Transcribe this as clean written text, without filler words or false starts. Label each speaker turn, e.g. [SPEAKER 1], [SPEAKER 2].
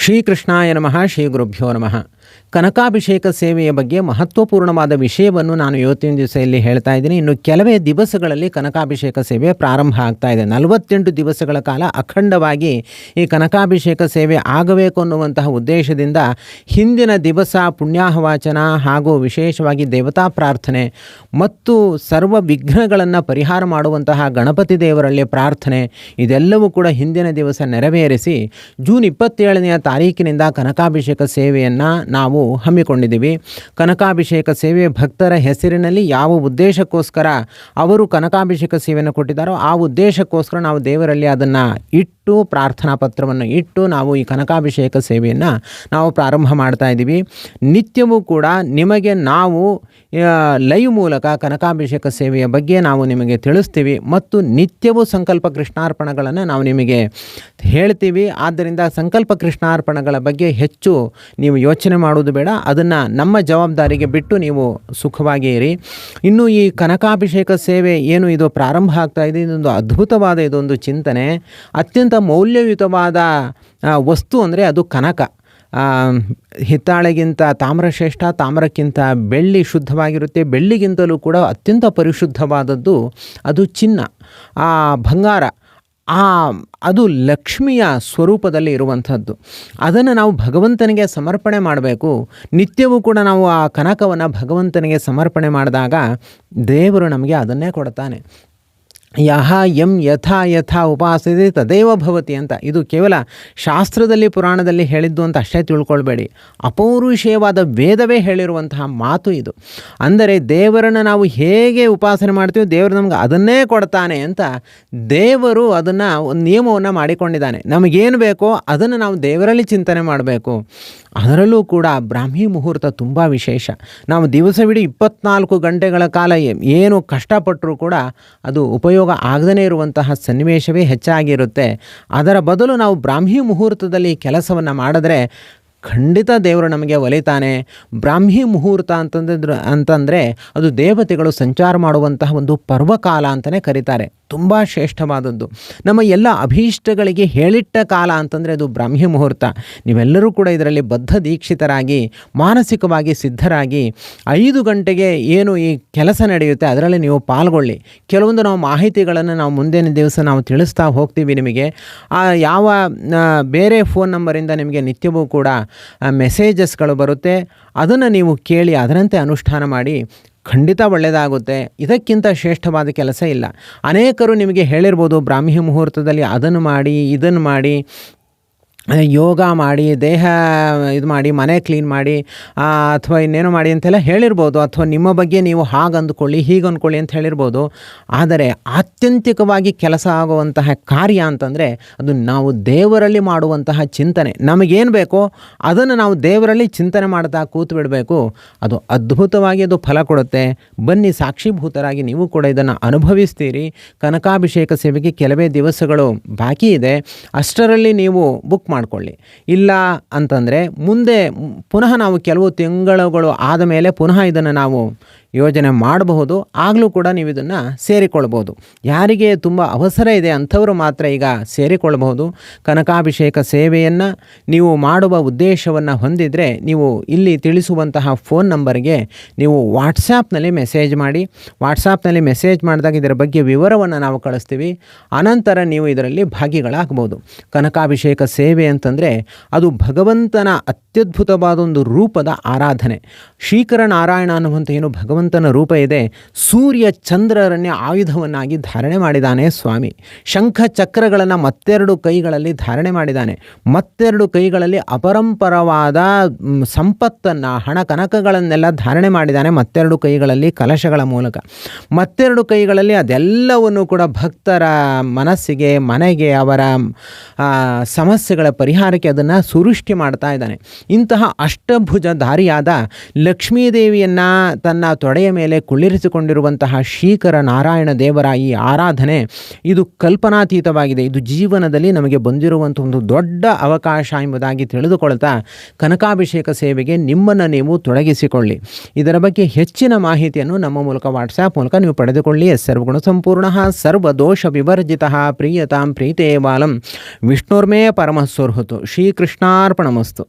[SPEAKER 1] ಶ್ರೀಕೃಷ್ಣಾಯ ನಮಃ. ಶ್ರೀ ಗುರುಭ್ಯೋ ನಮಃ. ಕನಕಾಭಿಷೇಕ ಸೇವೆಯ ಬಗ್ಗೆ ಮಹತ್ವಪೂರ್ಣವಾದ ವಿಷಯವನ್ನು ನಾನು ಇವತ್ತಿನ ದಿವಸ ಇಲ್ಲಿ ಹೇಳ್ತಾ ಇದ್ದೀನಿ. ಇನ್ನು ಕೆಲವೇ ದಿವಸಗಳಲ್ಲಿ ಕನಕಾಭಿಷೇಕ ಸೇವೆ ಪ್ರಾರಂಭ ಆಗ್ತಾ ಇದೆ. 48 ದಿವಸಗಳ ಕಾಲ ಅಖಂಡವಾಗಿ ಈ ಕನಕಾಭಿಷೇಕ ಸೇವೆ ಆಗಬೇಕು ಅನ್ನುವಂತಹ ಉದ್ದೇಶದಿಂದ ಹಿಂದಿನ ದಿವಸ ಪುಣ್ಯಾಹವಾಚನ ಹಾಗೂ ವಿಶೇಷವಾಗಿ ದೇವತಾ ಪ್ರಾರ್ಥನೆ ಮತ್ತು ಸರ್ವ ವಿಘ್ನಗಳನ್ನು ಪರಿಹಾರ ಮಾಡುವಂತಹ ಗಣಪತಿ ದೇವರಲ್ಲಿ ಪ್ರಾರ್ಥನೆ ಇದೆಲ್ಲವೂ ಕೂಡ ಹಿಂದಿನ ದಿವಸ ನೆರವೇರಿಸಿ ಜೂನ್ 27ನೇ ತಾರೀಕಿನಿಂದ ಕನಕಾಭಿಷೇಕ ಸೇವೆಯನ್ನು ನಾವು ಹಮ್ಮಿಕೊಂಡಿದ್ದೀವಿ. ಕನಕಾಭಿಷೇಕ ಸೇವೆ ಭಕ್ತರ ಹೆಸರಿನಲ್ಲಿ ಯಾವ ಉದ್ದೇಶಕ್ಕೋಸ್ಕರ ಅವರು ಕನಕಾಭಿಷೇಕ ಸೇವೆಯನ್ನು ಕೊಟ್ಟಿದ್ದಾರೋ ಆ ಉದ್ದೇಶಕ್ಕೋಸ್ಕರ ನಾವು ದೇವರಲ್ಲಿ ಅದನ್ನು ಇಟ್ಟು ಪ್ರಾರ್ಥನಾ ಪತ್ರವನ್ನು ಇಟ್ಟು ನಾವು ಈ ಕನಕಾಭಿಷೇಕ ಸೇವೆಯನ್ನು ನಾವು ಪ್ರಾರಂಭ ಮಾಡ್ತಾ ಇದ್ದೀವಿ. ನಿತ್ಯವೂ ಕೂಡ ನಿಮಗೆ ನಾವು ಲೈವ್ ಮೂಲಕ ಕನಕಾಭಿಷೇಕ ಸೇವೆಯ ಬಗ್ಗೆ ನಾವು ನಿಮಗೆ ತಿಳಿಸ್ತೀವಿ ಮತ್ತು ನಿತ್ಯವೂ ಸಂಕಲ್ಪ ಕೃಷ್ಣಾರ್ಪಣೆಗಳನ್ನು ನಾವು ನಿಮಗೆ ಹೇಳ್ತೀವಿ. ಆದ್ದರಿಂದ ಸಂಕಲ್ಪ ಕೃಷ್ಣಾರ್ಪಣೆಗಳ ಬಗ್ಗೆ ಹೆಚ್ಚು ನೀವು ಯೋಚನೆ ಮಾಡೋದು ಬೇಡ, ಅದನ್ನು ನಮ್ಮ ಜವಾಬ್ದಾರಿಗೆ ಬಿಟ್ಟು ನೀವು ಸುಖವಾಗಿ ಇರಿ. ಇನ್ನು ಈ ಕನಕಾಭಿಷೇಕ ಸೇವೆ ಏನು ಇದು ಪ್ರಾರಂಭ ಆಗ್ತಾ ಇದೆ, ಇದೊಂದು ಅದ್ಭುತವಾದ ಇದೊಂದು ಚಿಂತನೆ. ಅತ್ಯಂತ ಮೌಲ್ಯಯುತವಾದ ವಸ್ತು ಅಂದರೆ ಅದು ಕನಕ. ಹಿತ್ತಾಳೆಗಿಂತ ತಾಮ್ರ ಶ್ರೇಷ್ಠ, ತಾಮ್ರಕ್ಕಿಂತ ಬೆಳ್ಳಿ ಶುದ್ಧವಾಗಿರುತ್ತೆ, ಬೆಳ್ಳಿಗಿಂತಲೂ ಕೂಡ ಅತ್ಯಂತ ಪರಿಶುದ್ಧವಾದದ್ದು ಅದು ಚಿನ್ನ, ಬಂಗಾರ. ಅದು ಲಕ್ಷ್ಮಿಯ ಸ್ವರೂಪದಲ್ಲಿ ಇರುವಂಥದ್ದು. ಅದನ್ನು ನಾವು ಭಗವಂತನಿಗೆ ಸಮರ್ಪಣೆ ಮಾಡಬೇಕು. ನಿತ್ಯವೂ ಕೂಡ ನಾವು ಆ ಕನಕವನ್ನು ಭಗವಂತನಿಗೆ ಸಮರ್ಪಣೆ ಮಾಡಿದಾಗ ದೇವರು ನಮಗೆ ಅದನ್ನೇ ಕೊಡ್ತಾನೆ. ಯಹ ಯಂ ಯಥಾ ಯಥಾ ಉಪಾಸತೆ ತದೇವ ಭವತಿ ಅಂತ. ಇದು ಕೇವಲ ಶಾಸ್ತ್ರದಲ್ಲಿ ಪುರಾಣದಲ್ಲಿ ಹೇಳಿದ್ದು ಅಂತ ಅಷ್ಟೇ ತಿಳ್ಕೊಳ್ಬೇಡಿ, ಅಪೌರುಷೇಯವಾದ ವೇದವೇ ಹೇಳಿರುವಂತಹ ಮಾತು ಇದು. ಅಂದರೆ ದೇವರನ್ನು ನಾವು ಹೇಗೆ ಉಪಾಸನೆ ಮಾಡ್ತೀವಿ ದೇವರು ನಮ್ಗೆ ಅದನ್ನೇ ಕೊಡ್ತಾನೆ ಅಂತ ದೇವರು ಅದನ್ನು ಒಂದು ನಿಯಮವನ್ನು ಮಾಡಿಕೊಂಡಿದ್ದಾನೆ. ನಮಗೇನು ಬೇಕೋ ಅದನ್ನು ನಾವು ದೇವರಲ್ಲಿ ಚಿಂತನೆ ಮಾಡಬೇಕು. ಅದರಲ್ಲೂ ಕೂಡ ಬ್ರಾಹ್ಮಿ ಮುಹೂರ್ತ ತುಂಬ ವಿಶೇಷ. ನಾವು ದಿವಸವಿಡೀ 24 ಗಂಟೆಗಳ ಕಾಲ ಏನು ಕಷ್ಟಪಟ್ಟರೂ ಕೂಡ ಅದು ಉಪಯೋಗ ಆಗದೇ ಇರುವಂತಹ ಸನ್ನಿವೇಶವೇ ಹೆಚ್ಚಾಗಿರುತ್ತೆ. ಅದರ ಬದಲು ನಾವು ಬ್ರಾಹ್ಮಿ ಮುಹೂರ್ತದಲ್ಲಿ ಕೆಲಸವನ್ನು ಮಾಡಿದ್ರೆ ಖಂಡಿತ ದೇವರು ನಮಗೆ ಒಲಿತಾನೆ. ಬ್ರಾಹ್ಮಿ ಮುಹೂರ್ತ ಅಂತಂದರೆ ಅದು ದೇವತೆಗಳು ಸಂಚಾರ ಮಾಡುವಂತಹ ಒಂದು ಪರ್ವಕಾಲ ಅಂತಲೇ ಕರೀತಾರೆ. ತುಂಬ ಶ್ರೇಷ್ಠವಾದದ್ದು. ನಮ್ಮ ಎಲ್ಲ ಅಭೀಷ್ಟಗಳಿಗೆ ಹೇಳಿಟ್ಟ ಕಾಲ ಅಂತಂದರೆ ಅದು ಬ್ರಾಹ್ಮಿ ಮುಹೂರ್ತ. ನೀವೆಲ್ಲರೂ ಕೂಡ ಇದರಲ್ಲಿ ಬದ್ಧ ದೀಕ್ಷಿತರಾಗಿ ಮಾನಸಿಕವಾಗಿ ಸಿದ್ಧರಾಗಿ 5 ಗಂಟೆಗೆ ಏನು ಈ ಕೆಲಸ ನಡೆಯುತ್ತೆ ಅದರಲ್ಲಿ ನೀವು ಪಾಲ್ಗೊಳ್ಳಿ. ಕೆಲವೊಂದು ನಾವು ಮಾಹಿತಿಗಳನ್ನು ನಾವು ಮುಂದಿನ ದಿವಸ ನಾವು ತಿಳಿಸ್ತಾ ಹೋಗ್ತೀವಿ ನಿಮಗೆ. ಯಾವ ಬೇರೆ ಫೋನ್ ನಂಬರಿಂದ ನಿಮಗೆ ನಿತ್ಯವೂ ಕೂಡ ಮೆಸೇಜಸ್ಗಳು ಬರುತ್ತೆ, ಅದನ್ನು ನೀವು ಕೇಳಿ ಅದರಂತೆ ಅನುಷ್ಠಾನ ಮಾಡಿ. ಖಂಡಿತ ಒಳ್ಳೆಯದಾಗುತ್ತೆ. ಇದಕ್ಕಿಂತ ಶ್ರೇಷ್ಠವಾದ ಕೆಲಸ ಇಲ್ಲ. ಅನೇಕರು ನಿಮಗೆ ಹೇಳಿರ್ಬೋದು ಬ್ರಾಹ್ಮಿ ಮುಹೂರ್ತದಲ್ಲಿ ಅದನ್ನು ಮಾಡಿ ಇದನ್ನು ಮಾಡಿ, ಯೋಗ ಮಾಡಿ, ದೇಹ ಇದು ಮಾಡಿ, ಮನೆ ಕ್ಲೀನ್ ಮಾಡಿ, ಅಥವಾ ಇನ್ನೇನು ಮಾಡಿ ಅಂತೆಲ್ಲ ಹೇಳಿರ್ಬೋದು. ಅಥವಾ ನಿಮ್ಮ ಬಗ್ಗೆ ನೀವು ಹಾಗೆ ಅಂದ್ಕೊಳ್ಳಿ ಹೀಗೆ ಅಂದ್ಕೊಳ್ಳಿ ಅಂತ ಹೇಳಿರ್ಬೋದು. ಆದರೆ ಆತ್ಯಂತಿಕವಾಗಿ ಕೆಲಸ ಆಗುವಂತಹ ಕಾರ್ಯ ಅಂತಂದರೆ ಅದು ನಾವು ದೇವರಲ್ಲಿ ಮಾಡುವಂತಹ ಚಿಂತನೆ. ನಮಗೇನು ಬೇಕೋ ಅದನ್ನು ನಾವು ದೇವರಲ್ಲಿ ಚಿಂತನೆ ಮಾಡ್ತಾ ಕೂತು ಬಿಡಬೇಕು. ಅದು ಅದ್ಭುತವಾಗಿ ಅದು ಫಲ ಕೊಡುತ್ತೆ. ಬನ್ನಿ, ಸಾಕ್ಷೀಭೂತರಾಗಿ ನೀವು ಕೂಡ ಇದನ್ನು ಅನುಭವಿಸ್ತೀರಿ. ಕನಕಾಭಿಷೇಕ ಸೇವೆಗೆ ಕೆಲವೇ ದಿವಸಗಳು ಬಾಕಿ ಇದೆ. ಅಷ್ಟರಲ್ಲಿ ನೀವು ಬುಕ್ ಮಾಡಿಕೊಳ್ಳಿ. ಇಲ್ಲ ಅಂತಂದರೆ ಮುಂದೆ ಪುನಃ ನಾವು ಕೆಲವು ತಿಂಗಳುಗಳು ಆದ ಮೇಲೆ ಪುನಃ ಇದನ್ನು ನಾವು ಯೋಜನೆ ಮಾಡಬಹುದು. ಆಗಲೂ ಕೂಡ ನೀವು ಇದನ್ನು ಸೇರಿಕೊಳ್ಬೋದು. ಯಾರಿಗೆ ತುಂಬ ಅವಸರ ಇದೆ ಅಂಥವರು ಮಾತ್ರ ಈಗ ಸೇರಿಕೊಳ್ಳಬಹುದು. ಕನಕಾಭಿಷೇಕ ಸೇವೆಯನ್ನು ನೀವು ಮಾಡುವ ಉದ್ದೇಶವನ್ನು ಹೊಂದಿದರೆ ನೀವು ಇಲ್ಲಿ ತಿಳಿಸುವಂತಹ ಫೋನ್ ನಂಬರ್ಗೆ ನೀವು ವಾಟ್ಸಾಪ್ನಲ್ಲಿ ಮೆಸೇಜ್ ಮಾಡಿ. ವಾಟ್ಸಾಪ್ನಲ್ಲಿ ಮೆಸೇಜ್ ಮಾಡಿದಾಗ ಇದರ ಬಗ್ಗೆ ವಿವರವನ್ನು ನಾವು ಕಳಿಸ್ತೀವಿ. ಅನಂತರ ನೀವು ಇದರಲ್ಲಿ ಭಾಗಿಗಳಾಗಬಹುದು. ಕನಕಾಭಿಷೇಕ ಸೇವೆ ಅಂತಂದರೆ ಅದು ಭಗವಂತನ ಅತ್ಯದ್ಭುತವಾದ ಒಂದು ರೂಪದ ಆರಾಧನೆ. ಶ್ರೀಕರ ನಾರಾಯಣ ಅನ್ನುವಂಥ ಏನು ಭಗವಂತನ ರೂಪ ಇದೆ, ಸೂರ್ಯ ಚಂದ್ರರನ್ನೇ ಆಯುಧವನ್ನಾಗಿ ಧಾರಣೆ ಮಾಡಿದ್ದಾನೆ ಸ್ವಾಮಿ. ಶಂಖ ಚಕ್ರಗಳನ್ನು ಮತ್ತೆರಡು ಕೈಗಳಲ್ಲಿ ಧಾರಣೆ ಮಾಡಿದ್ದಾನೆ. ಮತ್ತೆರಡು ಕೈಗಳಲ್ಲಿ ಅಪರಂಪರವಾದ ಸಂಪತ್ತನ್ನು, ಹಣ ಕನಕಗಳನ್ನೆಲ್ಲ ಧಾರಣೆ ಮಾಡಿದ್ದಾನೆ. ಮತ್ತೆರಡು ಕೈಗಳಲ್ಲಿ ಕಲಶಗಳ ಮೂಲಕ, ಮತ್ತೆರಡು ಕೈಗಳಲ್ಲಿ ಅದೆಲ್ಲವನ್ನು ಕೂಡ ಭಕ್ತರ ಮನಸ್ಸಿಗೆ, ಮನೆಗೆ, ಅವರ ಸಮಸ್ಯೆಗಳ ಪರಿಹಾರಕ್ಕೆ ಅದನ್ನು ಸುರುಷ್ಟಿ ಮಾಡ್ತಾ ಇದ್ದಾನೆ. ಇಂತಹ ಅಷ್ಟಭುಜಧಾರಿಯಾದ ಲಕ್ಷ್ಮೀದೇವಿಯನ್ನು ತನ್ನ ತೊಡೆಯ ಮೇಲೆ ಕುಳ್ಳಿರಿಸಿಕೊಂಡಿರುವಂತಹ ಶ್ರೀಕರ ನಾರಾಯಣ ದೇವರ ಈ ಆರಾಧನೆ ಇದು ಕಲ್ಪನಾತೀತವಾಗಿದೆ. ಇದು ಜೀವನದಲ್ಲಿ ನಮಗೆ ಬಂದಿರುವಂಥ ಒಂದು ದೊಡ್ಡ ಅವಕಾಶ ಎಂಬುದಾಗಿ ತಿಳಿದುಕೊಳ್ತಾ ಕನಕಾಭಿಷೇಕ ಸೇವೆಗೆ ನಿಮ್ಮನ್ನು ನೀವು ತೊಡಗಿಸಿಕೊಳ್ಳಿ. ಇದರ ಬಗ್ಗೆ ಹೆಚ್ಚಿನ ಮಾಹಿತಿಯನ್ನು ನಮ್ಮ ಮೂಲಕ ವಾಟ್ಸ್ಯಾಪ್ ಮೂಲಕ ನೀವು ಪಡೆದುಕೊಳ್ಳಿ. ಸರ್ವಗುಣ ಸಂಪೂರ್ಣ ಸರ್ವದೋಷ ವಿವರ್ಜಿತ ಪ್ರೀಯತಾಂ ಪ್ರೀತೇ ಬಾಲಂ ವಿಷ್ಣುರ್ಮೇ ಪರಮಸ್ವರ್ಹುತು. ಶ್ರೀಕೃಷ್ಣಾರ್ಪಣಮಸ್ತು.